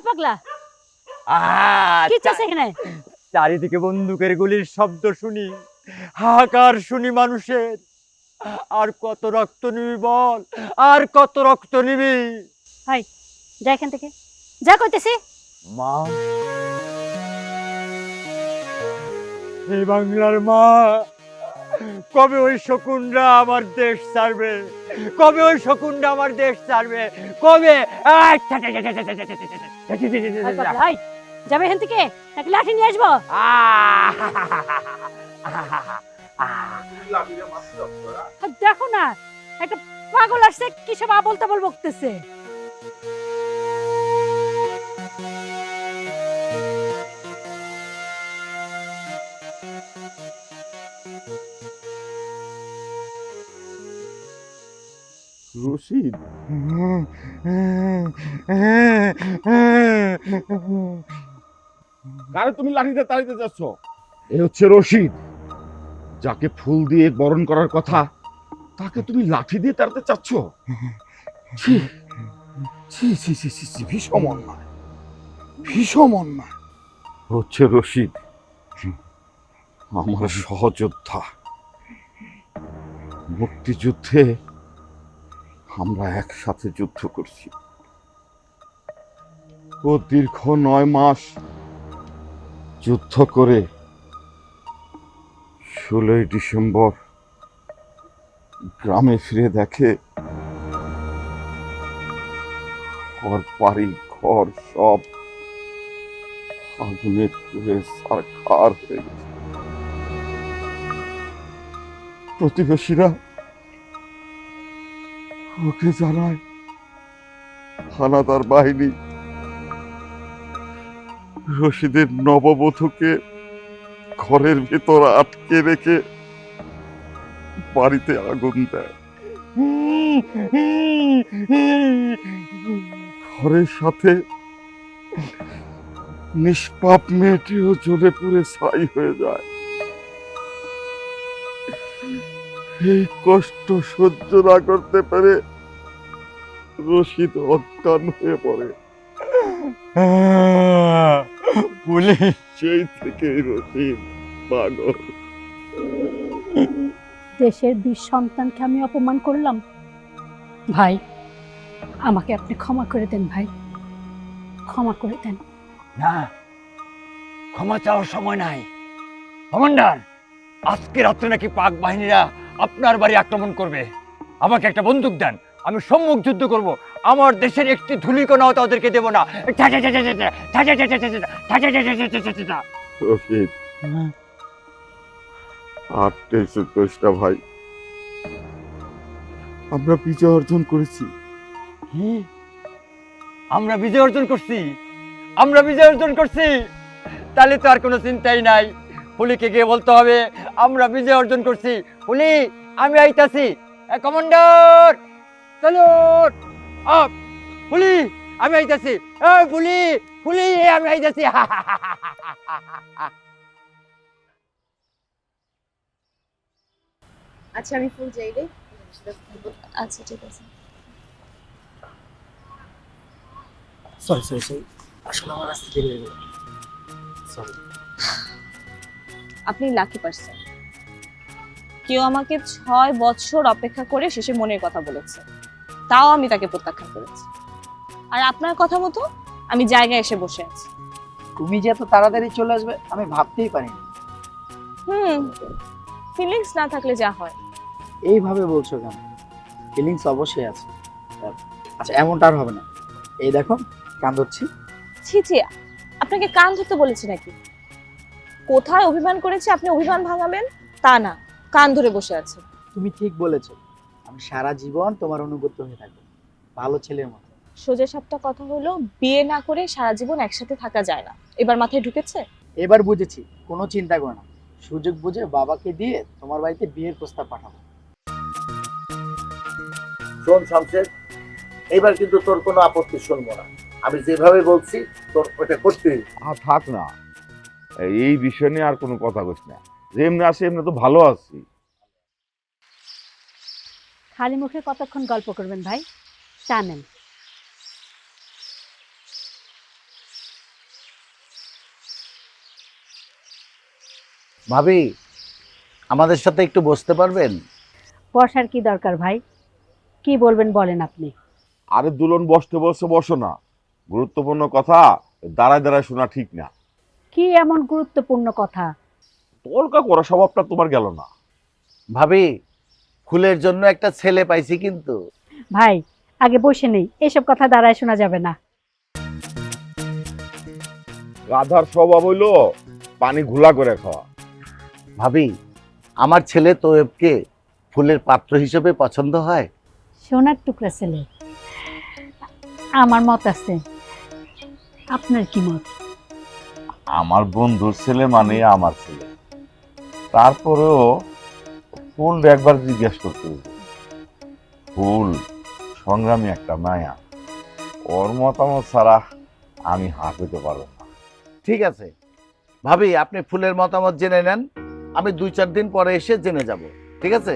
পাগলা কি চাইছে এখানে? চারিদিকে বন্দুকের গুলির শব্দ শুনি, হাহাকার শুনি মানুষের। আর কত রক্ত নিবি বল, আর কত রক্ত নিবি? হাই যা এখান থেকে, যা কইতেছি। মা, এই বাংলার মা, কবে ওই শকুনরা আমার দেশ ছাড়বে? কবে ওই শকুনরা আমার দেশ ছাড়বে? কবে? যাবে এখান থেকে, নাকি লাঠি নিয়ে আসবো? দেখো না, একটা পাগল আসছে, কি সব আবল তাবল বকতেছে। রশিদ, কারে তুমি লাঠিতে তাড়িতে যাচ্ছ? এ হচ্ছে রশিদ, যাকে ফুল দিয়ে বরণ করার কথা, তাকে তুমি লাঠি দিয়ে তাড়াতে চাচ্ছ? ছি ছি ছি ছি ছি ছি, ভীষণ অন্যায়, ভীষণ অন্যায়। হচ্ছে রশিদ, আমার সহযোদ্ধা। মুক্তিযুদ্ধে আমরা একসাথে যুদ্ধ করছি। ও দীর্ঘ 9 মাস যুদ্ধ করে 16ই ডিসেম্বর গ্রামে ফিরে দেখে ওর বাড়ি ঘর সব আগুনে পুড়ে ছারখার হয়ে গেছে। প্রতিবেশীরা ওকে জানায় হানাদার বাহিনী রশিদের নববধূকে ঘরের ভেতর আটকে রেখে বাড়িতে আগুন দেয়। ঘরের সাথে নিষ্পাপ মেয়েটিও জ্বলে পুড়ে ছাই হয়ে যায়। এই কষ্ট সহ্য না করতে পেরে রশিদ অজ্ঞান হয়ে পড়ে। পুলিশ, সেই থেকে রশিদ পাগল। দেশের বীর সন্তানকে আমি অপমান করলাম। ভাই, আমাকে আপনি ক্ষমা করে দেন ভাই, ক্ষমা করে দেন। না, ক্ষমা চাওয়ার সময় নাই। কমান্ডার, আজকে রাত্রে নাকি পাক বাহিনীরা আপনার বাড়ি আক্রমণ করবে। আমাকে একটা বন্দুক দেন, আমি সম্মুখ যুদ্ধ করব। আমার দেশের একটি ধুলিকণাও তাদেরকে দেব না। রশিদ, আর টেনশন করিস না ভাই, আমরা বিজয় অর্জন করেছি। কি? আমরা বিজয় অর্জন করছি? আমরা বিজয় অর্জন করছি? তাহলে তো আর কোনো চিন্তাই নাই। পুলিকে গিয়ে বলতে হবে আমরা বিজয় অর্জন করছি। পুলি, আমি আইতাছি। কমান্ডার চলুন। পুলি, আমি আইতাছি। পুলি, পুলি, আমি আইতাছি। আচ্ছা আমি ফুল যাই রে। আচ্ছা ঠিক আছে। সরি সরি সরি, আসলে আমার রাস্তা দেরি হয়ে গেল। সরি। আপনি লাকি পারসন। কেউ আমাকে 6 বছর অপেক্ষা করে শেষে মনের কথা বলেছে, তাও আমি তাকে প্রত্যাখ্যান করেছি। আর আপনার কথা মতো আমি জায়গায় এসে বসে আছি। তুমি যে এত তাড়াতাড়ি চলে আসবে আমি ভাবতেই পারিনি। ফিলিংস না থাকলে যা হয়। এইভাবে বলছো কেন? ফিলিংস অবশ্যই আছে। আচ্ছা এমনটা আর হবে না। এই দেখো কান ধরছি। ছি ছি, আপনাকে কান ধরতে বলেছি নাকি? কোথায় অভিমান করেছে আপনি অভিমান ভাঙাবেন তা না, কান ধরে বসে আছে। তুমি ঠিক বলেছো, আমি সারা জীবন তোমার অনুগত হয়ে থাকবো, ভালো ছেলের মতো। সোজা সাপটা কথা হলো, বিয়ে না করে সারা জীবন একসাথে থাকা যায় না। এবার মাথায় ঢুকেছে? এবার বুঝেছি, কোনো চিন্তা করো না, সুযোগ বুঝে বাবাকে দিয়ে তোমার বাড়িতে বিয়ের প্রস্তাব পাঠাবো। শোন শামশেদ, এবার কিন্তু তোর কোনো আপত্তি শুনবো না। আমি যেভাবে বলছি তোর ওটা করতেই। থাক না, এই বিষয় নিয়ে আর কোনো কথা বলিস না। যেমনি আসে এমনি তো ভালো আছি। খালি মুখে কতক্ষণ গল্প করবেন ভাই? চা নেন। ভাবি, আমাদের সাথে একটু বসতে পারবেন? বসার কি দরকার ভাই? কি বলবেন বলেন আপনি। আরে দুলন, বসতে বসে বসো না, গুরুত্বপূর্ণ কথা দাঁড়ায় দাঁড়ায় শোনা ঠিক না। কি এমন গুরুত্বপূর্ণ কথা? তর্কা করা স্বভাবটা তোমার গেল না। ভাবি, ফুলের জন্য একটা ছেলে পাইছি কিন্তু। ভাই আগে বসে নেই, এসব কথা দাঁড়ায় শোনা যাবে না। গাধার স্বভাব হইলো পানি ঘোলা করে খাওয়া। ভাবি, আমার ছেলে তোয়েবকে ফুলের পাত্র হিসেবে পছন্দ হয়? সোনার টুকরা ছেলে। আমার মত আছে, আপনার কি মত? আমার বন্ধুর ছেলে মানে আমার ছেলে, তারপরেও ফুল একবার জিজ্ঞেস করতে হবে। ফুল সংগ্রামী একটা মায়া, ওর মতামত ছাড়া আমি হাত হইতে পারবো না। ঠিক আছে ভাবি, আপনি ফুলের মতামত জেনে নেন, আমি 2-4 দিন পরে এসে জেনে যাব। ঠিক আছে?